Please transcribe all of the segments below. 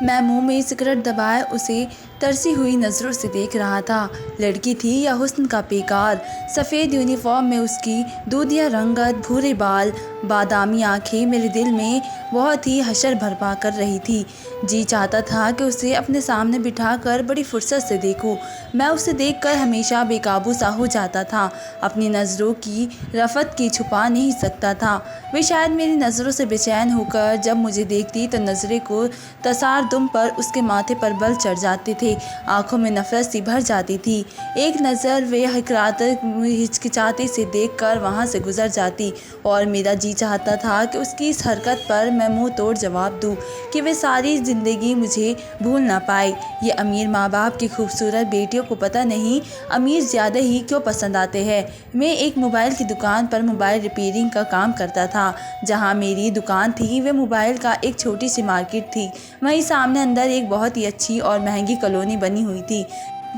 मैं मुंह में सिगरेट दबाए उसे तरसी हुई नज़रों से देख रहा था। लड़की थी या हुस्न का पेकार। सफ़ेद यूनिफॉर्म में उसकी दूधिया रंगत, भूरे बाल, बादामी आंखें मेरे दिल में बहुत ही हशर भरपा कर रही थी। जी चाहता था कि उसे अपने सामने बिठाकर बड़ी फुर्सत से देखूं। मैं उसे देखकर हमेशा बेकाबू सा हो जाता था। अपनी नज़रों की रफ़त की छुपा नहीं सकता था। वे शायद मेरी नज़रों से बेचैन होकर जब मुझे देखती तो नज़रें को तसार दुम पर उसके माथे पर बल चढ़ जाते थे। आंखों में नफरत सी भर जाती थी। एक नज़र वे हिचकिचाते से देखकर वहाँ से गुजर जाती और मेरा जी चाहता था कि उसकी इस हरकत पर मैं मुंह तोड़ जवाब दूं कि वे सारी ज़िंदगी मुझे भूल ना पाए। ये अमीर माँ बाप की खूबसूरत बेटियों को पता नहीं अमीर ज़्यादा ही क्यों पसंद आते हैं। मैं एक मोबाइल की दुकान पर मोबाइल रिपेयरिंग का काम करता था। जहाँ मेरी दुकान थी वे मोबाइल का एक छोटी सी मार्केट थी। वहीं सामने अंदर एक बहुत ही अच्छी और महंगी कॉलोनी बनी हुई थी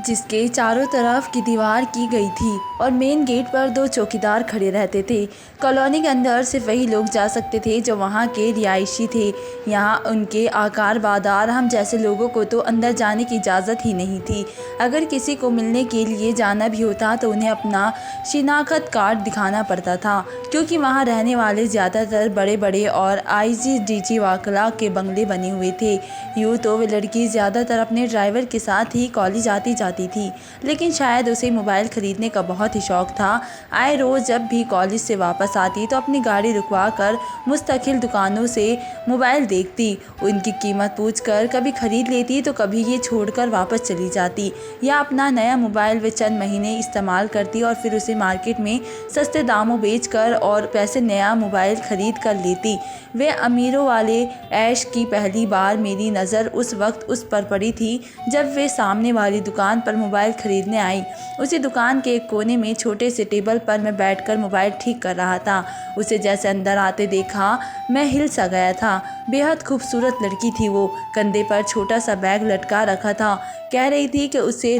जिसके चारों तरफ की दीवार की गई थी और मेन गेट पर 2 चौकीदार खड़े रहते थे। कॉलोनी के अंदर सिर्फ वही लोग जा सकते थे जो वहाँ के रिहायशी थे। यहाँ उनके आकार बादार हम जैसे लोगों को तो अंदर जाने की इजाज़त ही नहीं थी। अगर किसी को मिलने के लिए जाना भी होता तो उन्हें अपना शिनाख्त कार्ड दिखाना पड़ता था, क्योंकि वहाँ रहने वाले ज़्यादातर बड़े बड़े और IGDG वाकला के बंगले बने हुए थे। यूँ तो वे लड़की ज़्यादातर अपने ड्राइवर के साथ ही कॉलेज आती जाती थी, लेकिन शायद उसे मोबाइल ख़रीदने का बहुत ही शौक़ था। आए रोज़ जब भी कॉलेज से वापस आती तो अपनी गाड़ी रुकवा कर मुस्तकिल दुकानों से मोबाइल देखती, उनकी कीमत पूछकर कभी ख़रीद लेती तो कभी ये छोड़कर वापस चली जाती, या अपना नया मोबाइल वे चंद महीने इस्तेमाल करती और फिर उसे मार्केट में सस्ते दामों बेचकर और पैसे नया मोबाइल ख़रीद कर लेती। वे अमीरों वाले ऐश की पहली बार मेरी नज़र उस वक्त उस पर पड़ी थी जब वे सामने वाली दुकान पर मोबाइल ख़रीदने आई। उसी दुकान के एक कोने में छोटे से टेबल पर मैं बैठकर मोबाइल ठीक कर रहा था। उसे जैसे अंदर आते देखा मैं हिल सा गया था। बेहद खूबसूरत लड़की थी वो। कंधे पर छोटा सा बैग लटका रखा था। कह रही थी कि उसे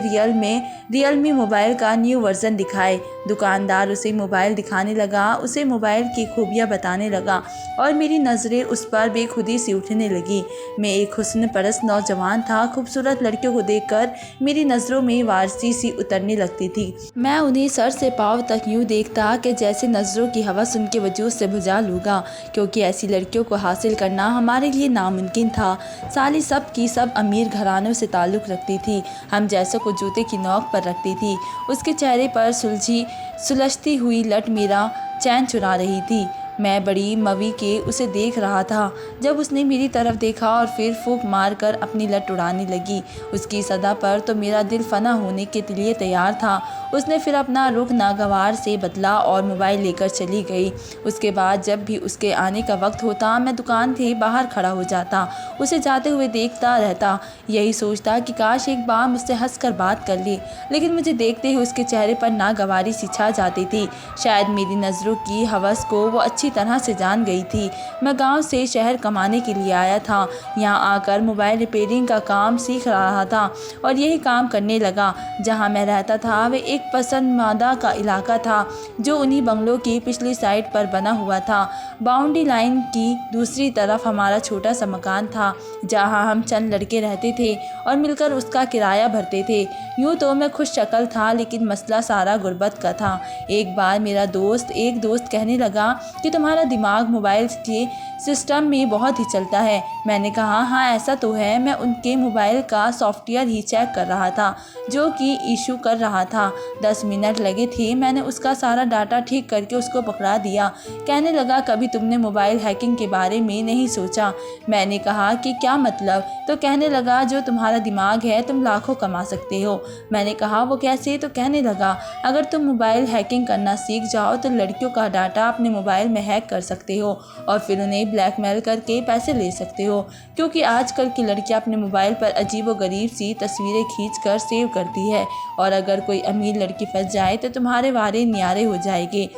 रियलमी मोबाइल का न्यू वर्ज़न दिखाए। दुकानदार उसे मोबाइल दिखाने लगा, उसे मोबाइल की खूबियाँ बताने लगा और मेरी नज़रें उस पर बेखुदी सी उठने लगी। मैं एक हुस्न परस्त नौजवान था। खूबसूरत लड़कियों को देखकर मेरी नज़रों में वारसी सी उतरने लगती थी। मैं उन्हें सर से पाँव तक यूँ देखता कि जैसे नज़रों की हवस उनके वजूद से बुझा लूँगा, क्योंकि ऐसी लड़कियों को हासिल करना हमारे लिए नामुमकिन था। साली सब की सब अमीर घरानों से ताल्लुक़ रखती थी। हम जैसों को जूते की नोक पर रखती थी। उसके चेहरे पर सुलझती हुई लट मेरा चैन चुरा रही थी। मैं बड़ी मवी के उसे देख रहा था जब उसने मेरी तरफ देखा और फिर फूंक मारकर अपनी लट उड़ाने लगी। उसकी सदा पर तो मेरा दिल फना होने के लिए तैयार था। उसने फिर अपना रुख नागवार से बदला और मोबाइल लेकर चली गई। उसके बाद जब भी उसके आने का वक्त होता मैं दुकान से बाहर खड़ा हो जाता, उसे जाते हुए देखता रहता, यही सोचता कि काश एक बार मुझसे हंसकर बात कर ले। लेकिन मुझे देखते ही उसके चेहरे पर नागवारी सी छा जाती थी। शायद मेरी नज़रों की हवस को वो अच्छी तरह से जान गई थी। मैं गांव से शहर कमाने के लिए आया था। यहाँ आकर मोबाइल रिपेयरिंग का काम सीख रहा था और यही काम करने लगा। जहाँ मैं रहता था वे एक पसंदीदा का इलाका था जो उन्हीं बंगलों की पिछली साइड पर बना हुआ था। बाउंड्री लाइन की दूसरी तरफ हमारा छोटा सा मकान था जहाँ हम चंद लड़के रहते थे और मिलकर उसका किराया भरते थे। यूँ तो मैं खुश शक्ल था, लेकिन मसला सारा गुर्बत का था। एक बार मेरा एक दोस्त कहने लगा कि तुम्हारा दिमाग मोबाइल के सिस्टम में बहुत ही चलता है। मैंने कहा हाँ ऐसा तो है। मैं उनके मोबाइल का सॉफ्टवेयर ही चेक कर रहा था जो कि इशू कर रहा था। 10 मिनट लगे थे। मैंने उसका सारा डाटा ठीक करके उसको पकड़ा दिया। कहने लगा कभी तुमने मोबाइल हैकिंग के बारे में नहीं सोचा? मैंने कहा कि क्या मतलब? तो कहने लगा जो तुम्हारा दिमाग है तुम लाखों कमा सकते हो। मैंने कहा वो कैसे? तो कहने लगा अगर तुम मोबाइल हैकिंग करना सीख जाओ तो लड़कियों का डाटा अपने मोबाइल में हैक कर सकते हो और फिर उन्हें ब्लैकमेल करके पैसे ले सकते हो, क्योंकि आजकल की लड़कियां अपने मोबाइल पर अजीब व गरीब सी तस्वीरें खींचकर सेव करती है और अगर कोई अमीर लड़की फंस जाए तो तुम्हारे वारे न्यारे हो जाएंगे।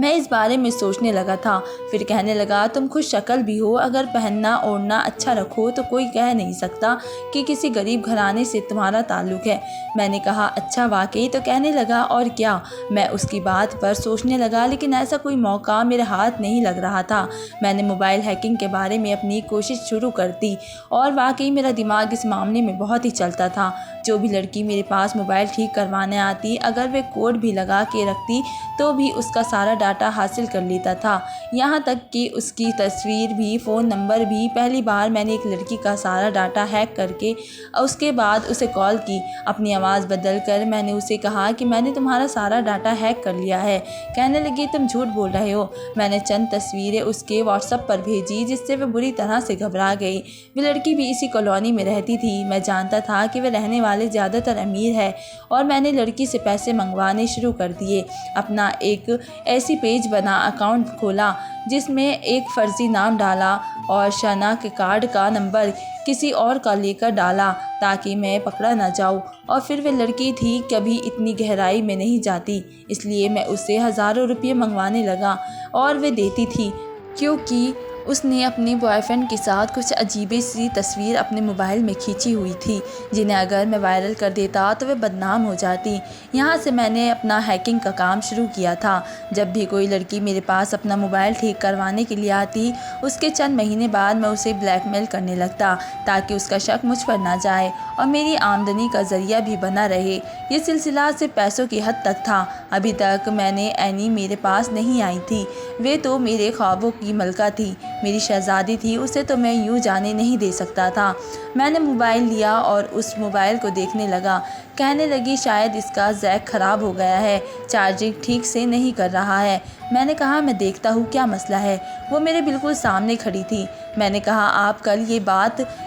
मैं इस बारे में सोचने लगा था। फिर कहने लगा, तुम खुद शक्ल भी हो, अगर पहनना ओढ़ना अच्छा रखो तो कोई कह नहीं सकता कि किसी गरीब घराने से तुम्हारा ताल्लुक़ है। मैंने कहा, अच्छा वाकई? तो कहने लगा, और क्या। मैं उसकी बात पर सोचने लगा, लेकिन ऐसा कोई मौका मेरे हाथ नहीं लग रहा था। मैंने मोबाइल हैकिंग के बारे में अपनी कोशिश शुरू कर दी और वाकई मेरा दिमाग इस मामले में बहुत ही चलता था। जो भी लड़की मेरे पास मोबाइल ठीक करवाने आती, अगर वे कोड भी लगा के रखती तो भी उसका सारा डाटा हासिल कर लेता था। यहाँ तक कि उसकी तस्वीर भी, फ़ोन नंबर भी। पहली बार मैंने एक लड़की का सारा डाटा हैक करके उसके बाद उसे कॉल की। अपनी आवाज़ बदल कर मैंने उसे कहा कि मैंने तुम्हारा सारा डाटा हैक कर लिया है। कहने लगी, तुम झूठ बोल रहे हो। मैंने चंद तस्वीरें उसके व्हाट्सएप पर भेजी, जिससे वह बुरी तरह से घबरा गई। वह लड़की भी इसी कॉलोनी में रहती थी। मैं जानता था कि वह रहने वाले ज़्यादातर अमीर है और मैंने लड़की से पैसे मंगवाने शुरू कर दिए। अपना एक ऐसी पेज बना, अकाउंट खोला जिसमें एक फ़र्ज़ी नाम डाला और शनाख्त कार्ड का नंबर किसी और का लेकर डाला ताकि मैं पकड़ा ना जाऊँ। और फिर वह लड़की थी, कभी इतनी गहराई में नहीं जाती, इसलिए मैं उससे हज़ारों रुपये मंगवाने लगा और वह देती थी, क्योंकि उसने अपने बॉयफ्रेंड के साथ कुछ अजीब सी तस्वीर अपने मोबाइल में खींची हुई थी, जिन्हें अगर मैं वायरल कर देता तो वे बदनाम हो जाती। यहाँ से मैंने अपना हैकिंग का काम शुरू किया था। जब भी कोई लड़की मेरे पास अपना मोबाइल ठीक करवाने के लिए आती, उसके चंद महीने बाद मैं उसे ब्लैकमेल करने लगता ताकि उसका शक मुझ पर ना जाए और मेरी आमदनी का ज़रिया भी बना रहे। ये सिलसिला सिर्फ पैसों की हद तक था। अभी तक मैंने एनी मेरे पास नहीं आई थी। वे तो मेरे ख्वाबों की मलका थी, मेरी शहज़ादी थी। उसे तो मैं यूँ जाने नहीं दे सकता था। मैंने मोबाइल लिया और उस मोबाइल को देखने लगा। कहने लगी, शायद इसका जैक ख़राब हो गया है, चार्जिंग ठीक से नहीं कर रहा है। मैंने कहा, मैं देखता हूँ, क्या मसला है। वो मेरे बिल्कुल सामने खड़ी थी। मैंने कहा, आप कल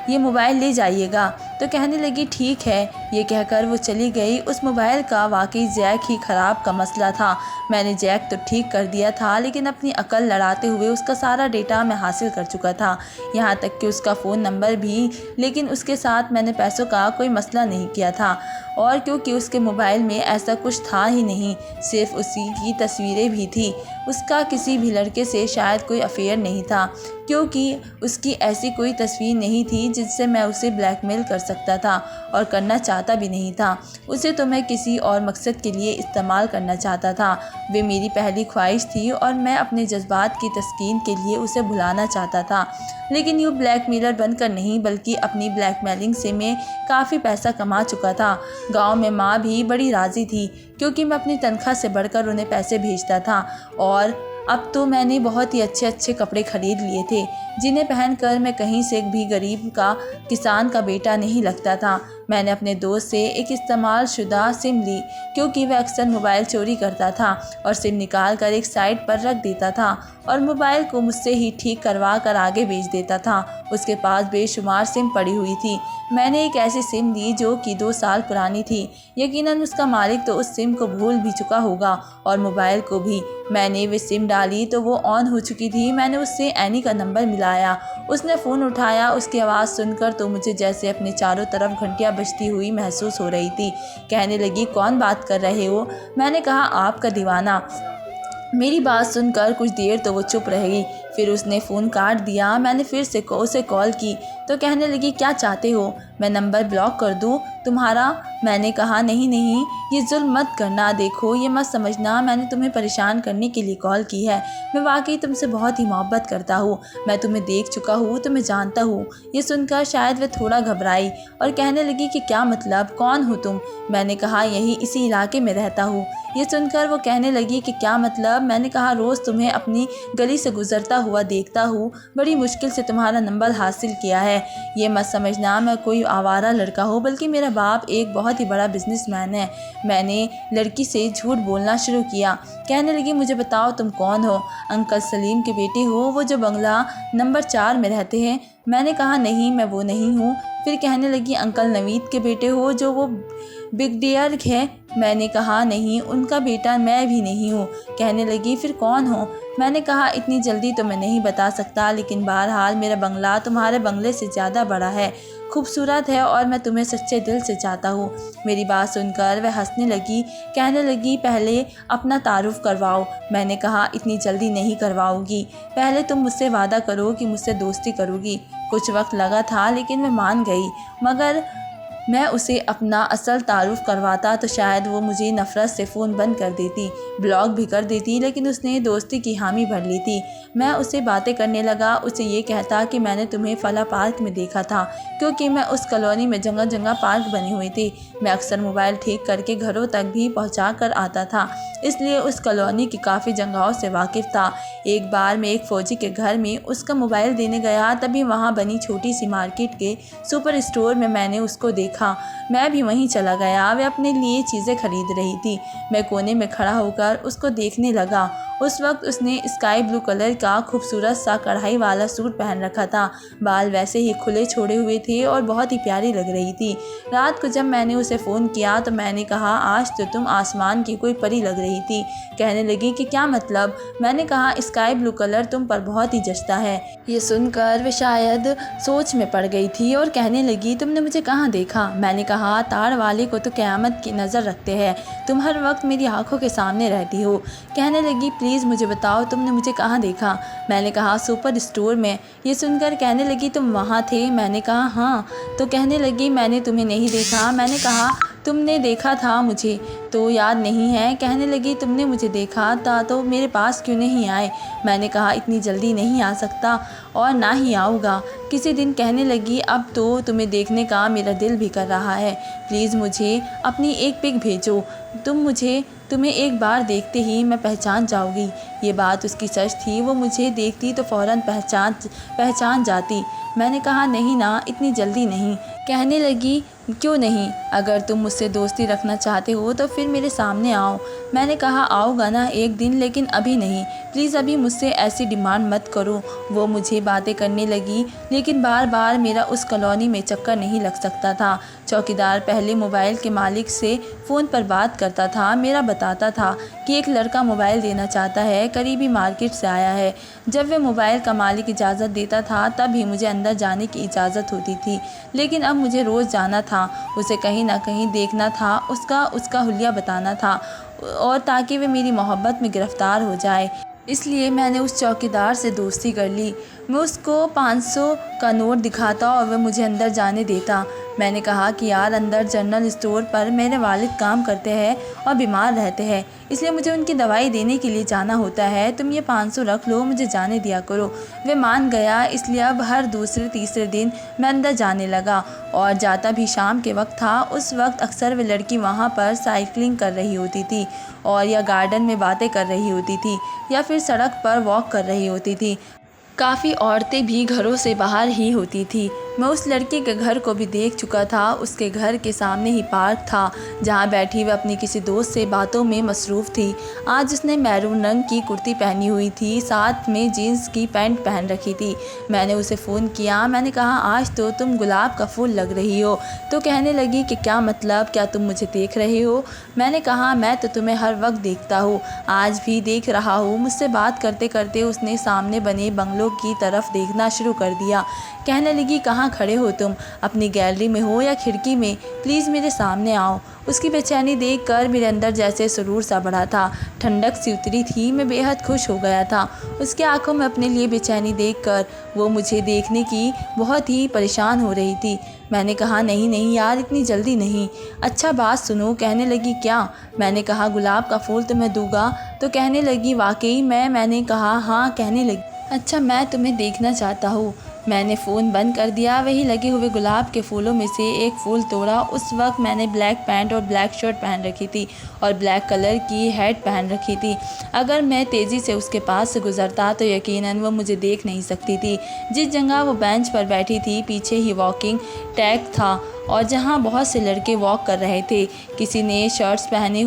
ये मोबाइल ले जाइएगा। तो कहने लगी, ठीक है। ये कहकर वो चली गई। उस मोबाइल का वाकई जैक ही ख़राब का मसला था। मैंने जैक तो ठीक कर दिया था, लेकिन अपनी अकल लड़ाते हुए उसका सारा डेटा मैं हासिल कर चुका था, यहाँ तक कि उसका फ़ोन नंबर भी। लेकिन उसके साथ मैंने पैसों का कोई मसला नहीं किया था, और क्योंकि उसके मोबाइल में ऐसा कुछ था ही नहीं, सिर्फ उसी की तस्वीरें भी थी। उसका किसी भी लड़के से शायद कोई अफेयर नहीं था, क्योंकि उसकी ऐसी कोई तस्वीर नहीं थी जिससे मैं उसे ब्लैकमेल कर सकता था, और करना चाहता भी नहीं था। उसे तो मैं किसी और मकसद के लिए इस्तेमाल करना चाहता था। वे मेरी पहली ख्वाहिश थी और मैं अपने जज्बात की तस्कीन के लिए उसे भुलाना चाहता था। लेकिन यूँ ब्लैकमेलर बनकर नहीं, बल्कि अपनी ब्लैकमेलिंग से मैं काफ़ी पैसा कमा चुका था। गांव में माँ भी बड़ी राज़ी थी, क्योंकि मैं अपनी तनख्वाह से बढ़कर उन्हें पैसे भेजता था। और अब तो मैंने बहुत ही अच्छे अच्छे कपड़े खरीद लिए थे, जिन्हें पहनकर मैं कहीं से भी गरीब का, किसान का बेटा नहीं लगता था। मैंने अपने दोस्त से एक इस्तेमाल शुदा सिम ली, क्योंकि वह अक्सर मोबाइल चोरी करता था और सिम निकाल कर एक साइट पर रख देता था और मोबाइल को मुझसे ही ठीक करवा कर आगे बेच देता था। उसके पास बेशुमार सिम पड़ी हुई थी। मैंने एक ऐसी सिम ली जो कि 2 साल पुरानी थी। यकीनन उसका मालिक तो उस सिम को भूल भी चुका होगा और मोबाइल को भी। मैंने वे सिम डाली तो वो ऑन हो चुकी थी। मैंने उससे एनी का नंबर मिलाया। उसने फ़ोन उठाया। उसकी आवाज़ सुनकर तो मुझे जैसे अपने चारों तरफ घंटियाँ बजती हुई महसूस हो रही थी। कहने लगी, कौन बात कर रहे हो? मैंने कहा, आपका दीवाना। मेरी बात सुनकर कुछ देर तो वो चुप रह गई, फिर उसने फ़ोन काट दिया। मैंने फिर से उसे कॉल की तो कहने लगी, क्या चाहते हो, मैं नंबर ब्लॉक कर दूँ तुम्हारा? मैंने कहा, नहीं नहीं, ये जुल्म मत करना। देखो, ये मत समझना मैंने तुम्हें परेशान करने के लिए कॉल की है। मैं वाकई तुमसे बहुत ही मोहब्बत करता हूँ। मैं तुम्हें देख चुका हूँ, तुम्हें जानता हूँ। ये सुनकर शायद वह थोड़ा घबराई और कहने लगी कि क्या मतलब, कौन हो तुम? मैंने कहा, यही इसी इलाके में रहता हूँ। ये सुनकर वो कहने लगी कि क्या मतलब? मैंने कहा, रोज़ तुम्हें अपनी गली से गुजरता हुआ देखता हूँ। बड़ी मुश्किल से तुम्हारा नंबर हासिल किया है। ये मत समझना मैं कोई आवारा लड़का हूँ, बल्कि मेरा बाप एक बहुत ही बड़ा बिजनेसमैन है। मैंने लड़की से झूठ बोलना शुरू किया। कहने लगी, मुझे बताओ तुम कौन हो? अंकल सलीम के बेटे हो, वो जो बंगला नंबर 4 में रहते हैं? मैंने कहा, नहीं, मैं वो नहीं हूँ। फिर कहने लगी, अंकल नवीद के बेटे हो, जो वो बिग डियर है? मैंने कहा, नहीं, उनका बेटा मैं भी नहीं हूँ। कहने लगी, फिर कौन हो? मैंने कहा इतनी जल्दी तो मैं नहीं बता सकता, लेकिन बहरहाल मेरा बंगला तुम्हारे बंगले से ज़्यादा बड़ा है, खूबसूरत है और मैं तुम्हें सच्चे दिल से चाहता हूँ। मेरी बात सुनकर वह हंसने लगी, कहने लगी पहले अपना तारुफ करवाओ। मैंने कहा इतनी जल्दी नहीं करवाऊँगी, पहले तुम मुझसे वादा करो कि मुझसे दोस्ती करोगी। कुछ वक्त लगा था लेकिन मैं मान गई, मगर मैं उसे अपना असल तारुफ करवाता तो शायद वो मुझे नफ़रत से फ़ोन बंद कर देती, ब्लॉक भी कर देती, लेकिन उसने दोस्ती की हामी भर ली थी। मैं उससे बातें करने लगा, उसे ये कहता कि मैंने तुम्हें फला पार्क में देखा था, क्योंकि मैं उस कॉलोनी में जगह जगह पार्क बने हुए थे। मैं अक्सर मोबाइल ठीक करके घरों तक भी पहुँचा कर आता था, इसलिए उस कॉलोनी की काफ़ी जगहों से वाकिफ़ था। एक बार मैं एक फ़ौजी के घर में उसका मोबाइल देने गया, तभी वहाँ बनी छोटी सी मार्केट के सुपर स्टोर में मैंने उसको देखा। मैं भी वहीं चला गया, वे अपने लिए चीज़ें खरीद रही थी। मैं कोने में खड़ा होकर उसको देखने लगा। उस वक्त उसने स्काई ब्लू कलर का खूबसूरत सा कढ़ाई वाला सूट पहन रखा था, बाल वैसे ही खुले छोड़े हुए थे और बहुत ही प्यारी लग रही थी। रात को जब मैंने उसे फ़ोन किया तो मैंने कहा आज तो तुम आसमान की कोई परी लग रही थी। कहने लगी कि क्या मतलब? मैंने कहा स्काई ब्लू कलर तुम पर बहुत ही जचता है। ये सुनकर वे शायद सोच में पड़ गई थी और कहने लगी तुमने मुझे कहाँ देखा? मैंने कहा तार वाले को तो क़यामत की नज़र रखते हैं, तुम हर वक्त मेरी आंखों के सामने रहती हो। कहने लगी प्लीज़ मुझे बताओ तुमने मुझे कहाँ देखा? मैंने कहा सुपर स्टोर में। ये सुनकर कहने लगी तुम वहाँ थे? मैंने कहा हाँ। तो कहने लगी मैंने तुम्हें नहीं देखा। मैंने कहा तुमने देखा था मुझे तो याद नहीं है। कहने लगी तुमने मुझे देखा था तो मेरे पास क्यों नहीं आए? मैंने कहा इतनी जल्दी नहीं आ सकता और ना ही आऊँगा किसी दिन। कहने लगी अब तो तुम्हें देखने का मेरा दिल भी कर रहा है, प्लीज़ मुझे अपनी एक पिक भेजो, तुम्हें एक बार देखते ही मैं पहचान जाऊँगी। ये बात उसकी सच थी, वो मुझे देखती तो फ़ौरन पहचान जाती। मैंने कहा नहीं ना, इतनी जल्दी नहीं। कहने लगी क्यों नहीं? अगर तुम मुझसे दोस्ती रखना चाहते हो तो फिर मेरे सामने आओ। मैंने कहा आऊँगा ना एक दिन, लेकिन अभी नहीं, प्लीज़ अभी मुझसे ऐसी डिमांड मत करो। वो मुझे बातें करने लगी, लेकिन बार बार मेरा उस कॉलोनी में चक्कर नहीं लग सकता था। चौकीदार पहले मोबाइल के मालिक से फ़ोन पर बात करता था, मेरा बताता था कि एक लड़का मोबाइल देना चाहता है, करीबी मार्केट से आया है। जब वह मोबाइल का मालिक इजाज़त देता था तभी मुझे अंदर जाने की इजाज़त होती थी, लेकिन अब मुझे रोज़ जाना था, उसे कहीं ना कहीं देखना था, उसका हुलिया बताना था, और ताकि वे मेरी मोहब्बत में गिरफ़्तार हो जाए। इसलिए मैंने उस चौकीदार से दोस्ती कर ली। मैं उसको 500 का नोट दिखाता और वह मुझे अंदर जाने देता। मैंने कहा कि यार अंदर जनरल स्टोर पर मेरे वालिद काम करते हैं और बीमार रहते हैं, इसलिए मुझे उनकी दवाई देने के लिए जाना होता है, तुम ये 500 रख लो, मुझे जाने दिया करो। वे मान गया, इसलिए अब हर दूसरे तीसरे दिन मैं अंदर जाने लगा और जाता भी शाम के वक्त था। उस वक्त अक्सर वे लड़की वहाँ पर साइकिलिंग कर रही होती थी और या गार्डन में बातें कर रही होती थी या फिर सड़क पर वॉक कर रही होती थी। काफ़ी औरतें भी घरों से बाहर ही होती थी। मैं उस लड़की के घर को भी देख चुका था। उसके घर के सामने ही पार्क था जहाँ बैठी वह अपनी किसी दोस्त से बातों में मसरूफ़ थी। आज उसने मैरून रंग की कुर्ती पहनी हुई थी, साथ में जीन्स की पैंट पहन रखी थी। मैंने उसे फ़ोन किया, मैंने कहा आज तो तुम गुलाब का फूल लग रही हो। तो कहने लगी कि क्या मतलब, क्या तुम मुझे देख रहे हो? मैंने कहा मैं तो तुम्हें हर वक्त देखता हूँ, आज भी देख रहा हूँ। मुझसे बात करते करते उसने सामने बने बंगलों की तरफ देखना शुरू कर दिया। कहने लगी कहाँ खड़े हो तुम? अपनी गैलरी में हो या खिड़की में? प्लीज़ मेरे सामने आओ। उसकी बेचैनी देखकर मेरे अंदर जैसे सुरूर सा बढ़ा था, ठंडक सी उतरी थी। मैं बेहद खुश हो गया था उसकी आंखों में अपने लिए बेचैनी देखकर। वो मुझे देखने की बहुत ही परेशान हो रही थी। मैंने कहा नहीं नहीं यार, इतनी जल्दी नहीं। अच्छा बात सुनो। कहने लगी क्या? मैंने कहा गुलाब का फूल तुम्हें दूंगा। तो कहने लगी वाकई में? मैंने कहा हाँ। कहने लगी अच्छा मैं तुम्हें देखना चाहता हूँ। मैंने फ़ोन बंद कर दिया। वही लगे हुए गुलाब के फूलों में से एक फ़ूल तोड़ा। उस वक्त मैंने ब्लैक पैंट और ब्लैक शर्ट पहन रखी थी और ब्लैक कलर की हैट पहन रखी थी। अगर मैं तेज़ी से उसके पास से गुज़रता तो यकीनन वो मुझे देख नहीं सकती थी। जिस जगह वो बेंच पर बैठी थी पीछे ही वॉकिंग टैग था और जहाँ बहुत से लड़के वॉक कर रहे थे। किसी ने शॉर्ट्स पहने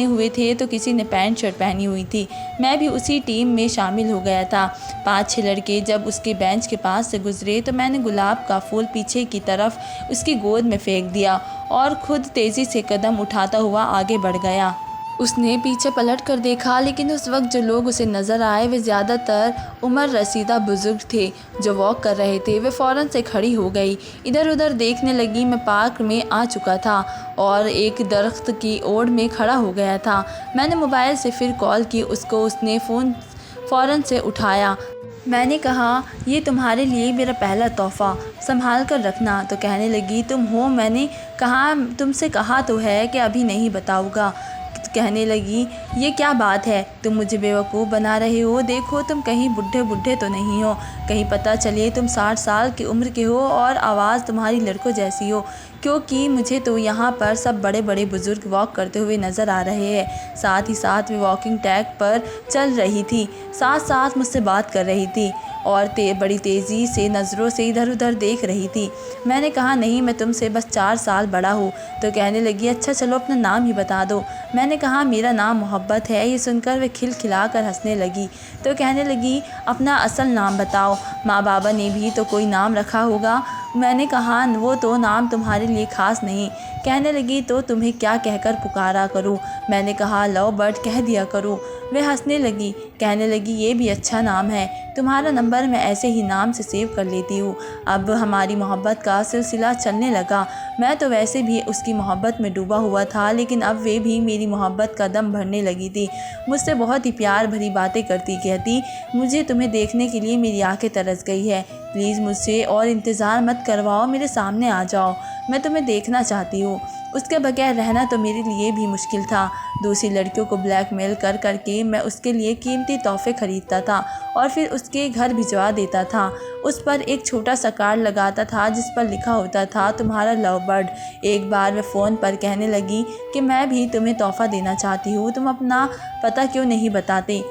हुए थे तो किसी ने पैंट शर्ट पहनी हुई थी। मैं भी उसी टीम में शामिल हो गया था। 5-6 लड़के जब उसके बेंच के पास से गुजरे तो मैंने गुलाब का फूल पीछे की तरफ उसकी गोद में फेंक दिया और ख़ुद तेज़ी से कदम उठाता हुआ आगे बढ़ गया। उसने पीछे पलट कर देखा, लेकिन उस वक्त जो लोग उसे नज़र आए वे ज़्यादातर उम्र रसीदा बुज़ुर्ग थे जो वॉक कर रहे थे। वे फ़ौरन से खड़ी हो गई, इधर उधर देखने लगी। मैं पार्क में आ चुका था और एक दरख्त की ओड़ में खड़ा हो गया था। मैंने मोबाइल से फिर कॉल की उसको। उसने फ़ोन फ़ौरन से उठाया। मैंने कहा, ये तुम्हारे लिए मेरा पहला तोहफ़ा, संभाल कर रखना। तो कहने लगी, तुम हो? मैंने कहा, तुमसे कहा तो है कि अभी नहीं बताऊँगा। कहने लगी, ये क्या बात है, तुम मुझे बेवकूफ़ बना रहे हो। देखो तुम कहीं बुढ़े तो नहीं हो, कहीं पता चले तुम 60 साल की उम्र के हो और आवाज़ तुम्हारी लड़कों जैसी हो, क्योंकि मुझे तो यहाँ पर सब बड़े बड़े बुज़ुर्ग वॉक करते हुए नज़र आ रहे हैं। साथ ही साथ वे वॉकिंग ट्रैक पर चल रही थी, साथ साथ मुझसे बात कर रही थी और बड़ी तेज़ी से नज़रों से इधर उधर देख रही थी। मैंने कहा, नहीं, मैं तुमसे बस 4 साल बड़ा हूँ। तो कहने लगी, अच्छा चलो अपना नाम ही बता दो। मैंने कहा, मेरा नाम मोहब्बत है। ये सुनकर वे खिलखिला कर हंसने लगी। तो कहने लगी, अपना असल नाम बताओ, माँ बाबा ने भी तो कोई नाम रखा होगा। मैंने कहा, वो तो नाम तुम्हारे लिए ख़ास नहीं। कहने लगी, तो तुम्हें क्या कहकर पुकारा करूँ? मैंने कहा, लव बर्ड कह दिया करो। वे हंसने लगी, कहने लगी, ये भी अच्छा नाम है, तुम्हारा नंबर मैं ऐसे ही नाम से सेव कर लेती हूँ। अब हमारी मोहब्बत का सिलसिला चलने लगा। मैं तो वैसे भी उसकी मोहब्बत में डूबा हुआ था, लेकिन अब वे भी मेरी मोहब्बत का दम भरने लगी थी। मुझसे बहुत ही प्यार भरी बातें करती, कहती, मुझे तुम्हें देखने के लिए मेरी आंखें तरस गई है। प्लीज़ मुझसे और इंतज़ार मत करवाओ, मेरे सामने आ जाओ, मैं तुम्हें देखना चाहती हूँ। उसके बगैर रहना तो मेरे लिए भी मुश्किल था। दूसरी लड़कियों को ब्लैकमेल कर करके मैं उसके लिए कीमती तोहफे खरीदता था और फिर उसके घर भिजवा देता था। उस पर एक छोटा सा कार्ड लगाता था जिस पर लिखा होता था, तुम्हारा लव बर्ड। एक बार वह फ़ोन पर कहने लगी कि मैं भी तुम्हें तोहफ़ा देना चाहती हूँ, तुम अपना पता क्यों नहीं बताते?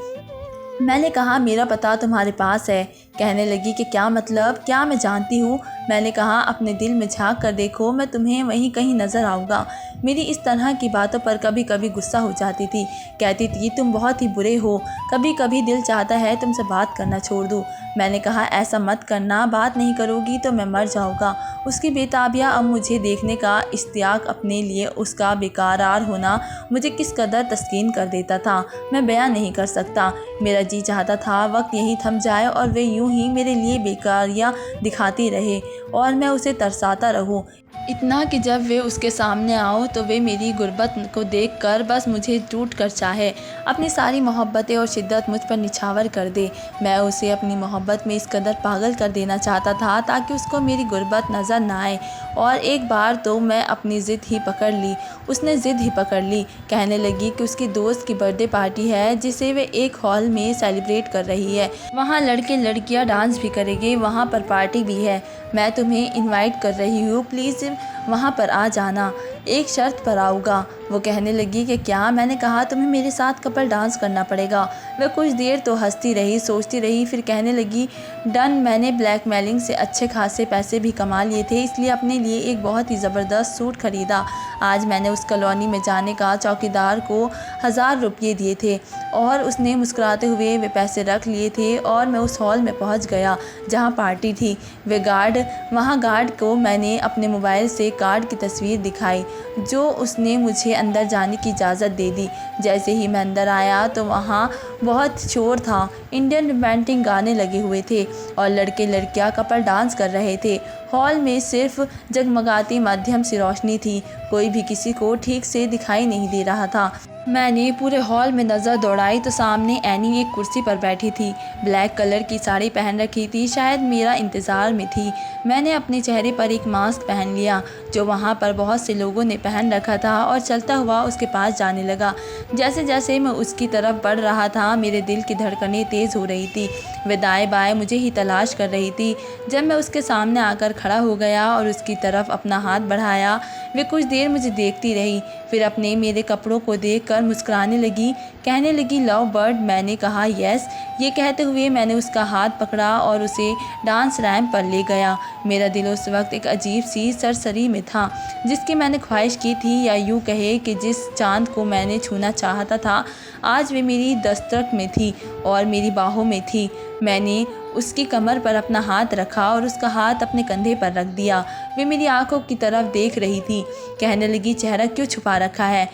मैंने कहा, मेरा पता तुम्हारे पास है। कहने लगी कि क्या मतलब, क्या मैं जानती हूँ? मैंने कहा, अपने दिल में झांक कर देखो, मैं तुम्हें वहीं कहीं नज़र आऊँगा। मेरी इस तरह की बातों पर कभी कभी गुस्सा हो जाती थी। कहती थी, तुम बहुत ही बुरे हो, कभी कभी दिल चाहता है तुमसे बात करना छोड़ दूँ। मैंने कहा, ऐसा मत करना, बात नहीं करोगी तो मैं मर जाऊँगा। उसकी बेताबिया अब मुझे देखने का इश्तियाक, अपने लिए उसका बेकरार होना मुझे किस कदर तस्कीन कर देता था, मैं बयान नहीं कर सकता। मेरा जी चाहता था वक्त यहीं थम जाए और वे यूं ही मेरे लिए बेकारियाँ दिखाती रहे और मैं उसे तरसाता रहूं। इतना कि जब वे उसके सामने आओ तो वे मेरी गुर्बत को देखकर बस मुझे टूट कर चाहे, अपनी सारी मोहब्बतें और शिद्दत मुझ पर निछावर कर दे। मैं उसे अपनी मोहब्बत में इस कदर पागल कर देना चाहता था ताकि उसको मेरी गुर्बत नज़र ना आए। और एक बार तो मैं अपनी ज़िद ही पकड़ ली, उसने ज़िद ही पकड़ ली। कहने लगी कि उसकी दोस्त की बर्थडे पार्टी है जिसे वे एक हॉल में सेलिब्रेट कर रही है, वहाँ लड़के लड़कियाँ डांस भी करेंगे, वहाँ पर पार्टी भी है। मैं तुम्हें इनवाइट कर रही हूँ, प्लीज़ वहाँ पर आ जाना, एक शर्त पर आऊँगा। वो कहने लगी कि क्या? मैंने कहा, तुम्हें मेरे साथ कपल डांस करना पड़ेगा। वह कुछ देर तो हंसती रही, सोचती रही, फिर कहने लगी, डन। मैंने ब्लैकमेलिंग से अच्छे खासे पैसे भी कमा लिए थे, इसलिए अपने लिए एक बहुत ही ज़बरदस्त सूट खरीदा। आज मैंने उस कॉलोनी में जाने का चौकीदार को 1000 रुपये दिए थे और उसने मुस्कुराते हुए वे पैसे रख लिए थे और मैं उस हॉल में पहुंच गया जहां पार्टी थी। वहां गार्ड को मैंने अपने मोबाइल से कार्ड की तस्वीर दिखाई जो उसने मुझे अंदर जाने की इजाज़त दे दी। जैसे ही मैं अंदर आया तो वहाँ बहुत शोर था, इंडियन रोमांटिक गाने लगे हुए थे और लड़के लड़कियां कपल डांस कर रहे थे। हॉल में सिर्फ जगमगाती मध्यम सी रोशनी थी, कोई भी किसी को ठीक से दिखाई नहीं दे रहा था। मैंने पूरे हॉल में नज़र दौड़ाई तो सामने एनी एक कुर्सी पर बैठी थी, ब्लैक कलर की साड़ी पहन रखी थी, शायद मेरा इंतज़ार में थी। मैंने अपने चेहरे पर एक मास्क पहन लिया जो वहाँ पर बहुत से लोगों ने पहन रखा था और चलता हुआ उसके पास जाने लगा। जैसे जैसे मैं उसकी तरफ बढ़ रहा था मेरे दिल की धड़कनें तेज़ हो रही थी, वह दाएं बाएं मुझे ही तलाश कर रही थी। जब मैं उसके सामने आकर खड़ा हो गया और उसकी तरफ अपना हाथ बढ़ाया, वे कुछ देर मुझे देखती रही, फिर अपने मेरे कपड़ों को देखकर मुस्कुराने लगी। कहने लगी, लव बर्ड। मैंने कहा, यस। ये कहते हुए मैंने उसका हाथ पकड़ा और उसे डांस रैंप पर ले गया। मेरा दिल उस वक्त एक अजीब सी सरसरी में था जिसकी मैंने ख्वाहिश की थी, या यूँ कहे कि जिस चाँद को मैंने छूना चाहता था आज वे मेरी दस्तक में थी और मेरी बाहों में थी। मैंने उसकी कमर पर अपना हाथ रखा और उसका हाथ अपने कंधे पर रख दिया। वे मेरी आंखों की तरफ देख रही थी। कहने लगी, चेहरा क्यों छुपा रखा है?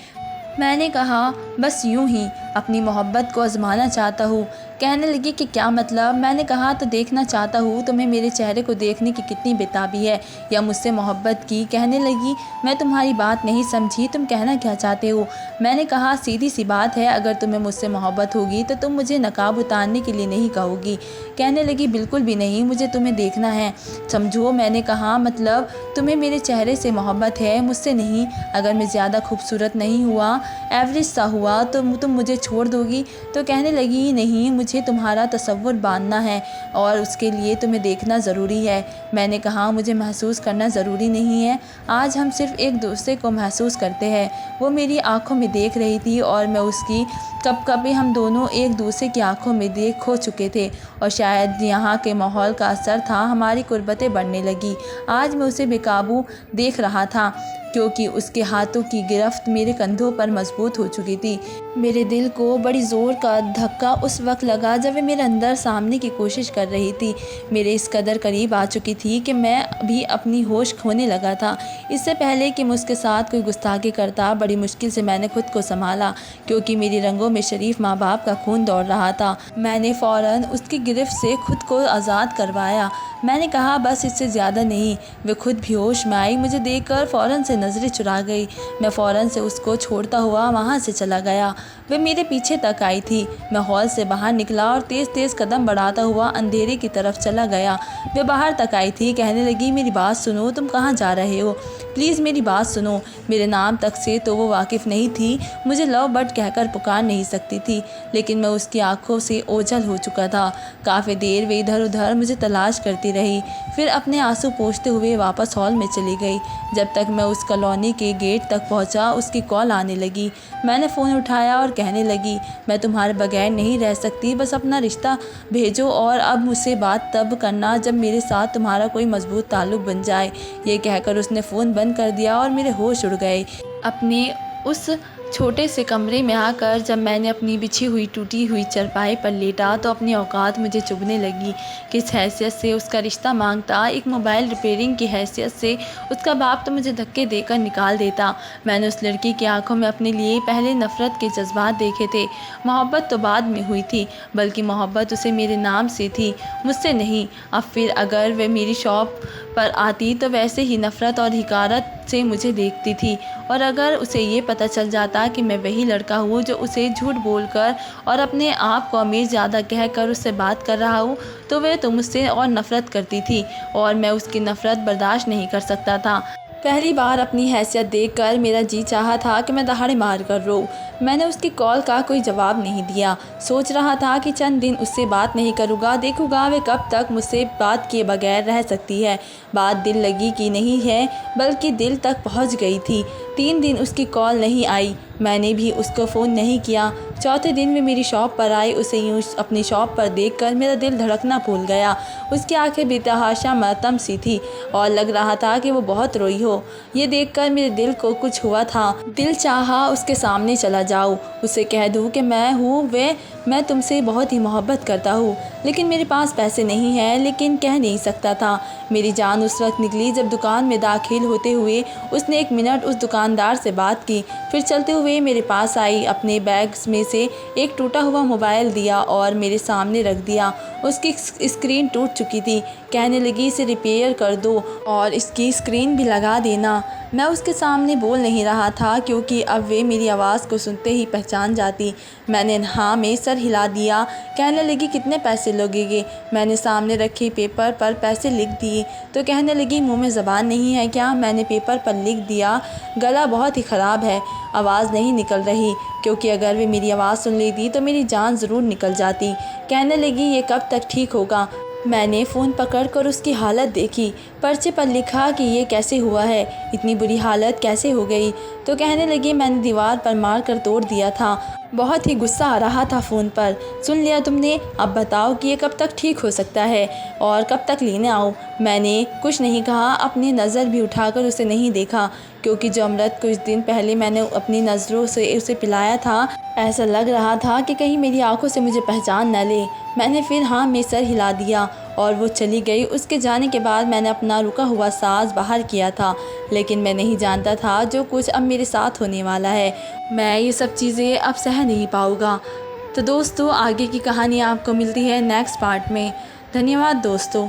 मैंने कहा, बस यूं ही अपनी मोहब्बत को आजमाना चाहता हूँ। कहने लगी कि क्या मतलब? मैंने कहा, तो देखना चाहता हूँ तुम्हें मेरे चेहरे को देखने की कितनी बेताबी है या मुझसे मोहब्बत की। कहने लगी, मैं तुम्हारी बात नहीं समझी, तुम कहना क्या चाहते हो? मैंने कहा, सीधी सी बात है, अगर तुम्हें मुझसे मोहब्बत होगी तो तुम मुझे नकाब उतारने के लिए नहीं कहोगी। कहने लगी, बिल्कुल भी नहीं, मुझे तुम्हें देखना है, समझो। मैंने कहा, मतलब तुम्हें मेरे चेहरे से मोहब्बत है, मुझसे नहीं? अगर मैं ज़्यादा खूबसूरत नहीं हुआ, एवरेज सा हुआ, तो तुम मुझे छोड़ दोगी? तो कहने लगी, नहीं, मुझे तुम्हारा तसव्वुर बांधना है और उसके लिए तुम्हें देखना ज़रूरी है। मैंने कहा, मुझे महसूस करना ज़रूरी नहीं है, आज हम सिर्फ़ एक दूसरे को महसूस करते हैं। वो मेरी आंखों में देख रही थी और मैं उसकी। कब कभी हम दोनों एक दूसरे की आंखों में देख खो चुके थे और शायद यहाँ के माहौल का असर था, हमारी कुर्बतें बढ़ने लगी। आज मैं उसे बेकाबू देख रहा था क्योंकि उसके हाथों की गिरफ्त मेरे कंधों पर मजबूत हो चुकी थी। मेरे दिल को बड़ी ज़ोर का धक्का उस वक्त लगा जब वे मेरे अंदर सामने की कोशिश कर रही थी। मेरे इस कदर करीब आ चुकी थी कि मैं भी अपनी होश खोने लगा था। इससे पहले कि मैं उसके साथ कोई गुस्ताखी करता, बड़ी मुश्किल से मैंने खुद को संभाला क्योंकि मेरी रंगों में शरीफ माँ बाप का खून दौड़ रहा था। मैंने फ़ौरन उसकी गिरफ्त से खुद को आज़ाद करवाया। मैंने कहा, बस इससे ज़्यादा नहीं। वे खुद भी होश में आई, मुझे देखकर फ़ौरन से नज़रें चुरा गई। मैं फ़ौरन से उसको छोड़ता हुआ वहाँ से चला गया। वे मेरे पीछे तक आई थी। मैं हॉल से बाहर निकला और तेज़ तेज़ कदम बढ़ाता हुआ अंधेरे की तरफ चला गया। वे बाहर तक आई थी। कहने लगी, मेरी बात सुनो, तुम कहाँ जा रहे हो? प्लीज़ मेरी बात सुनो। मेरे नाम तक से तो वो वाकिफ़ नहीं थी, मुझे लव बर्ड कहकर पुकार नहीं सकती थी, लेकिन मैं उसकी आंखों से ओझल हो चुका था। काफ़ी देर वे इधर उधर मुझे तलाश करती रही, फिर अपने आंसू पोंछते हुए वापस हॉल में चली गई। जब तक मैं उस कॉलोनी के गेट तक पहुंचा, उसकी कॉल आने लगी। मैंने फ़ोन उठाया और कहने लगी, मैं तुम्हारे बगैर नहीं रह सकती, बस अपना रिश्ता भेजो और अब मुझसे बात तब करना जब मेरे साथ तुम्हारा कोई मजबूत ताल्लुक़ बन जाए। ये कहकर उसने फ़ोन बंद कर दिया और मेरे होश उड़ गए। अपने उस छोटे से कमरे में आकर जब मैंने अपनी बिछी हुई टूटी हुई चारपाई पर लेटा तो अपनी औकात मुझे चुभने लगी। किस हैसियत से उसका रिश्ता मांगता, एक मोबाइल रिपेयरिंग की हैसियत से उसका बाप तो मुझे धक्के देकर निकाल देता। मैंने उस लड़की की आंखों में अपने लिए पहले नफ़रत के जज्बात देखे थे। मोहब्बत तो बाद में हुई थी, बल्कि मोहब्बत उसे मेरे नाम से थी, मुझसे नहीं। अब फिर अगर वह मेरी शॉप पर आती तो वैसे ही नफ़रत और हिकारत से मुझे देखती थी, और अगर उसे ये पता चल जाता कि मैं वही लड़का हूँ जो उसे झूठ बोलकर और अपने आप को अमीर ज़्यादा कहकर उससे बात कर रहा हूँ, तो वह तो मुझसे और नफ़रत करती थी और मैं उसकी नफ़रत बर्दाश्त नहीं कर सकता था। पहली बार अपनी हैसियत देखकर मेरा जी चाहा था कि मैं दहाड़े मार कर रोऊं। मैंने उसकी कॉल का कोई जवाब नहीं दिया। सोच रहा था कि चंद दिन उससे बात नहीं करूँगा, देखूँगा वे कब तक मुझसे बात किए बगैर रह सकती है। बात दिल लगी की नहीं है, बल्कि दिल तक पहुँच गई थी। 3 दिन उसकी कॉल नहीं आई, मैंने भी उसको फ़ोन नहीं किया। चौथे दिन में मेरी शॉप पर आई। उसे यूँ अपनी शॉप पर देखकर मेरा दिल धड़कना भूल गया। उसकी आंखें बेतहाशा मातम सी थी और लग रहा था कि वो बहुत रोई हो। ये देखकर मेरे दिल को कुछ हुआ था। दिल चाहा उसके सामने चला जाऊँ, उसे कह दूँ कि मैं तुमसे बहुत ही मोहब्बत करता हूँ, लेकिन मेरे पास पैसे नहीं हैं, लेकिन कह नहीं सकता था। मेरी जान उस वक्त निकली जब दुकान में दाखिल होते हुए उसने 1 मिनट उस दुकानदार से बात की, फिर चलते हुए मेरे पास आई, अपने बैग्स में से एक टूटा हुआ मोबाइल दिया और मेरे सामने रख दिया। उसकी स्क्रीन टूट चुकी थी। कहने लगी, इसे रिपेयर कर दो और इसकी स्क्रीन भी लगा देना। मैं उसके सामने बोल नहीं रहा था क्योंकि अब वे मेरी आवाज़ को सुनते ही पहचान जाती। मैंने हाँ में सर हिला दिया। कहने लगी, कितने पैसे लगेंगे? मैंने सामने रखे पेपर पर पैसे लिख दिए तो कहने लगी, मुंह में ज़बान नहीं है क्या? मैंने पेपर पर लिख दिया। गला बहुत ही ख़राब है, आवाज़ नहीं निकल रही, क्योंकि अगर वे मेरी आवाज़ सुन लेती तो मेरी जान ज़रूर निकल जाती। कहने लगी, ये कब तक ठीक होगा? मैंने फ़ोन पकड़कर उसकी हालत देखी। पर्चे पर लिखा कि ये कैसे हुआ है, इतनी बुरी हालत कैसे हो गई? तो कहने लगी, मैंने दीवार पर मार कर तोड़ दिया था। बहुत ही गुस्सा आ रहा था फ़ोन पर। सुन लिया तुमने? अब बताओ कि ये कब तक ठीक हो सकता है और कब तक लेने आऊँ? मैंने कुछ नहीं कहा, अपनी नज़र भी उठाकर उसे नहीं देखा, क्योंकि जो अमृत कुछ दिन पहले मैंने अपनी नज़रों से उसे पिलाया था, ऐसा लग रहा था कि कहीं मेरी आंखों से मुझे पहचान न ले। मैंने फिर हाँ में सर हिला दिया और वो चली गई। उसके जाने के बाद मैंने अपना रुका हुआ सांस बाहर किया था, लेकिन मैं नहीं जानता था जो कुछ अब मेरे साथ होने वाला है। मैं ये सब चीज़ें अब सह नहीं पाऊँगा। तो दोस्तों, आगे की कहानी आपको मिलती है नेक्स्ट पार्ट में। धन्यवाद दोस्तों।